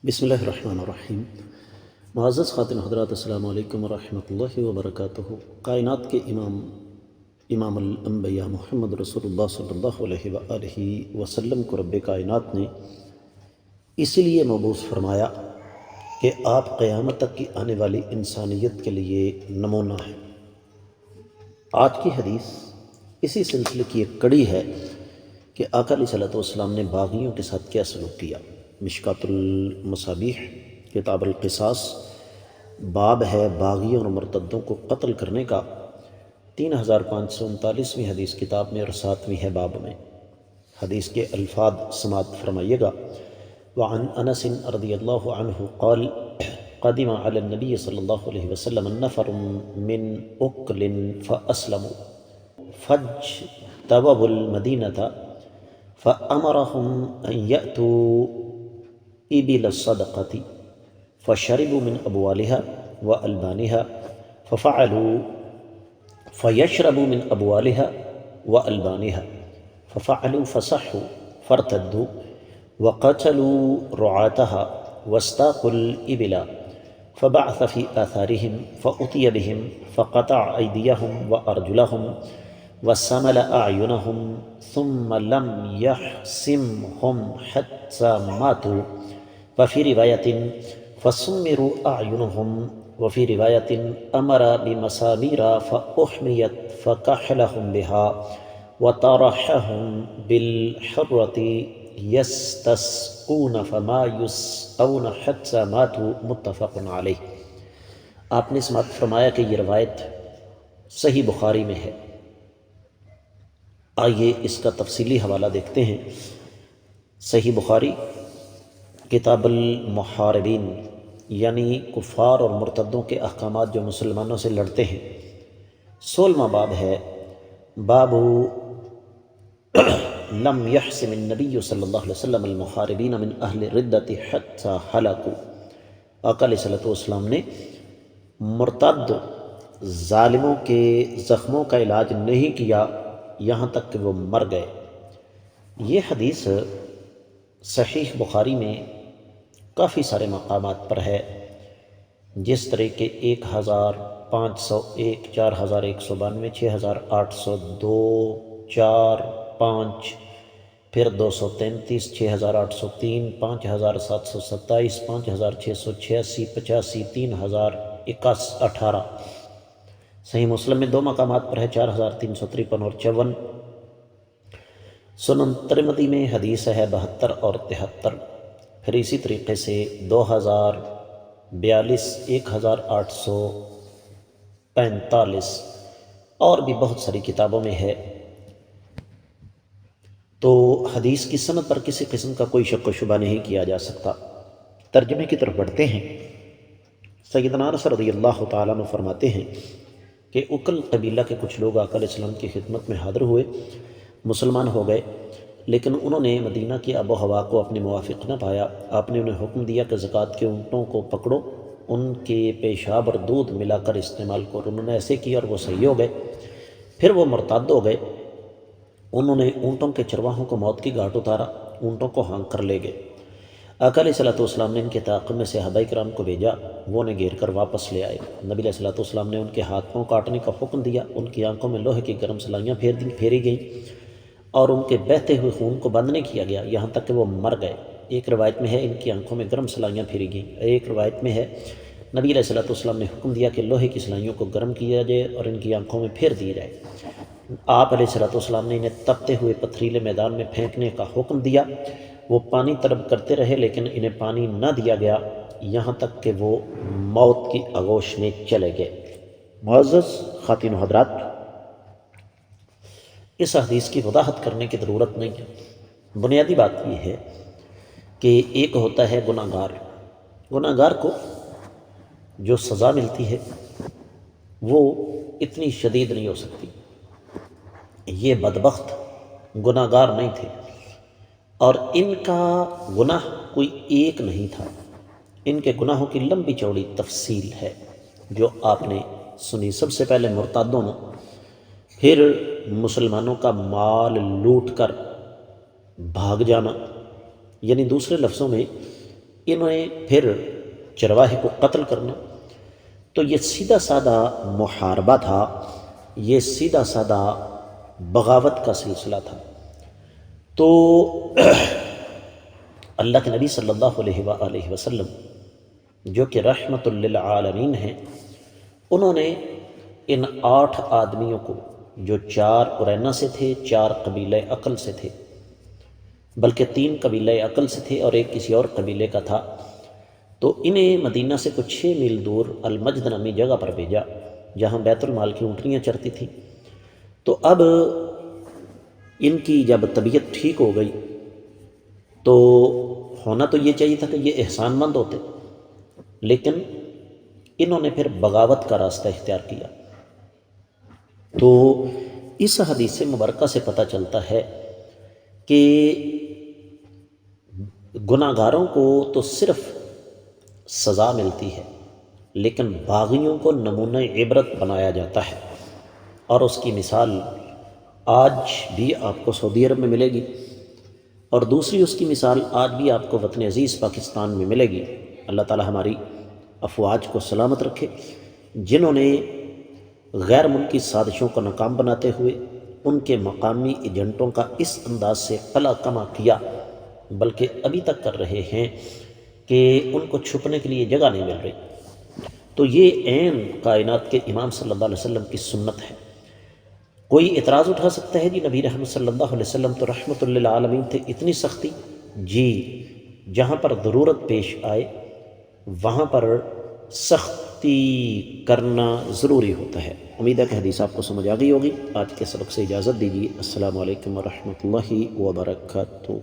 بسم اللہ الرحمن الرحیم۔ معزز خاتون حضرات، السلام علیکم ورحمۃ اللہ وبرکاتہ۔ کائنات کے امام الانبیاء محمد رسول اللہ صلی اللہ علیہ وآلہ وسلم کو رب کائنات نے اسی لیے مبعوث فرمایا کہ آپ قیامت تک کی آنے والی انسانیت کے لیے نمونہ ہیں۔ آج کی حدیث اسی سلسلے کی ایک کڑی ہے کہ آقا علیہ صلی اللہ والسلام نے باغیوں کے ساتھ کیا سلوک کیا۔ مشکات المصابیح کتاب القصاص باب ہے باغیوں اور مرتدوں کو قتل کرنے کا، 3539ویں حدیث کتاب میں اور 7ویں ہے باب میں۔ حدیث کے الفاظ سماعت فرمائیے گا۔ وعن انس رضی اللہ عنہ قال قدم علی النبی صلی اللہ علیہ وسلم نفر من اکل فاسلموا فاجتووا المدینة فأمرهم أن يأتوا إبل الصدقة فشربوا من أبوالها وألبانها ففعلوا فيشربوا من أبوالها وألبانها ففعلوا فصحوا فارتدوا وقتلوا رعاتها واستاقوا الإبل فبعث في آثارهم فأتي بهم فقطع أيديهم وأرجلهم وسمل أعينهم ثم لم يحسمهم حتى ماتوا وفي رواية فسمروا أعينهم وفي رواية أمر بمسامير فأحميت فكحلهم بها وطرحهم بالحرة يستسقون فما يسقون حتى ماتوا متفق علیہ۔ آپ نے سماعت فرمایا کہ یہ روایت صحیح بخاری میں ہے۔ آئیے اس کا تفصیلی حوالہ دیکھتے ہیں۔ صحیح بخاری کتاب المحاربین یعنی کفار اور مرتدوں کے احکامات جو مسلمانوں سے لڑتے ہیں، 16واں باب ہے۔ باب لم يحسم النبی صلی اللہ علیہ وسلم المحاربین من اہل الردۃ حتی ہلکوا۔ آقا علیہ الصلوۃ والسلام نے مرتد ظالموں کے زخموں کا علاج نہیں کیا یہاں تک کہ وہ مر گئے۔ یہ حدیث صحیح بخاری میں کافی سارے مقامات پر ہے، جس طرح کہ 1501، 4192، 6802، 4، 5، پھر 233، 6803، 5727، 5686، 85، 3018۔ صحیح مسلم میں 2 مقامات پر ہے، 4353 اور 54۔ سنن ترمذی میں حدیث ہے 72 اور 73۔ پھر اسی طریقے سے 2042، 1845 اور بھی بہت ساری کتابوں میں ہے۔ تو حدیث کی سند پر کسی قسم کا کوئی شک و شبہ نہیں کیا جا سکتا۔ ترجمے کی طرف بڑھتے ہیں۔ سیدنا انس رضی اللہ تعالیٰ عنہ فرماتے ہیں کہ اکل قبیلہ کے کچھ لوگ آقا علیہ السلام کی خدمت میں حاضر ہوئے، مسلمان ہو گئے، لیکن انہوں نے مدینہ کی آب و ہوا کو اپنے موافق نہ پایا۔ آپ نے انہیں حکم دیا کہ زکوٰۃ کے اونٹوں کو پکڑو، ان کے پیشاب اور دودھ ملا کر استعمال کرو۔ انہوں نے ایسے کیا اور وہ صحیح ہو گئے۔ پھر وہ مرتد ہو گئے۔ انہوں نے اونٹوں کے چرواہوں کو موت کی گھاٹ اتارا، اونٹوں کو ہانک کر لے گئے۔ آقا علیہ الصلوۃ والسلام نے ان کے تعاقب میں صحابہ کرام کو بھیجا، وہ انہیں گھیر کر واپس لے آئے۔ نبی علیہ الصلوۃ والسلام نے ان کے ہاتھ پاؤں کاٹنے کا حکم دیا، ان کی آنکھوں میں لوہے کی گرم سلائیاں پھیری گئیں اور ان کے بہتے ہوئے خون کو بند نہیں کیا گیا یہاں تک کہ وہ مر گئے۔ ایک روایت میں ہے ان کی آنکھوں میں گرم سلائیاں پھیری گئیں، ایک روایت میں ہے نبی علیہ الصلوۃ والسلام نے حکم دیا کہ لوہے کی سلائیوں کو گرم کیا جائے اور ان کی آنکھوں میں پھیر دیا جائے۔ آپ علیہ الصلوۃ والسلام نے انہیں تپتے ہوئے پتھریلے میدان میں پھینکنے کا حکم دیا۔ وہ پانی طلب کرتے رہے لیکن انہیں پانی نہ دیا گیا یہاں تک کہ وہ موت کی آغوش میں چلے گئے۔ معزز خواتین و حضرات، اس حدیث کی وضاحت کرنے کی ضرورت نہیں ہے۔ بنیادی بات یہ ہے کہ ایک ہوتا ہے گناہ گار، گناہ گار کو جو سزا ملتی ہے وہ اتنی شدید نہیں ہو سکتی۔ یہ بدبخت گناہ گار نہیں تھے اور ان کا گناہ کوئی ایک نہیں تھا، ان کے گناہوں کی لمبی چوڑی تفصیل ہے جو آپ نے سنی۔ سب سے پہلے مرتادوں نے، پھر مسلمانوں کا مال لوٹ کر بھاگ جانا، یعنی دوسرے لفظوں میں انہوں نے پھر چرواہے کو قتل کرنا، تو یہ سیدھا سادہ محاربہ تھا، یہ سیدھا سادہ بغاوت کا سلسلہ تھا۔ تو اللہ کے نبی صلی اللہ علیہ وآلہ وسلم جو کہ رحمت للعالمین ہیں، انہوں نے ان 8 آدمیوں کو، جو 4 قرینہ سے تھے، 4 قبیلہ عقل سے تھے، بلکہ 3 قبیلہ عقل سے تھے اور ایک کسی اور قبیلے کا تھا، تو انہیں مدینہ سے کچھ 6 میل دور المجد نامی جگہ پر بھیجا جہاں بیت المال کی اونٹنیاں چرتی تھیں۔ تو اب ان کی جب طبیعت ٹھیک ہو گئی تو ہونا تو یہ چاہیے تھا کہ یہ احسان مند ہوتے، لیکن انہوں نے پھر بغاوت کا راستہ اختیار کیا۔ تو اس حدیث مبارکہ سے پتہ چلتا ہے کہ گناہ گاروں کو تو صرف سزا ملتی ہے، لیکن باغیوں کو نمونہ عبرت بنایا جاتا ہے، اور اس کی مثال آج بھی آپ کو سعودی عرب میں ملے گی، اور دوسری اس کی مثال آج بھی آپ کو وطن عزیز پاکستان میں ملے گی۔ اللہ تعالی ہماری افواج کو سلامت رکھے، جنہوں نے غیر ملکی سازشوں کو ناکام بناتے ہوئے ان کے مقامی ایجنٹوں کا اس انداز سے قلع کما کیا، بلکہ ابھی تک کر رہے ہیں کہ ان کو چھپنے کے لیے جگہ نہیں مل رہی۔ تو یہ عین کائنات کے امام صلی اللہ علیہ وسلم کی سنت ہے۔ کوئی اعتراض اٹھا سکتا ہے جی نبی رحمت صلی اللہ علیہ وسلم تو رحمت للعالمین تھے، اتنی سختی؟ جی، جہاں پر ضرورت پیش آئے وہاں پر سختی کرنا ضروری ہوتا ہے۔ امید ہے کہ حدیث آپ کو سمجھ آ گئی ہوگی۔ آج کے سبق سے اجازت دیجیے۔ السلام علیکم ورحمۃ اللہ وبرکاتہ۔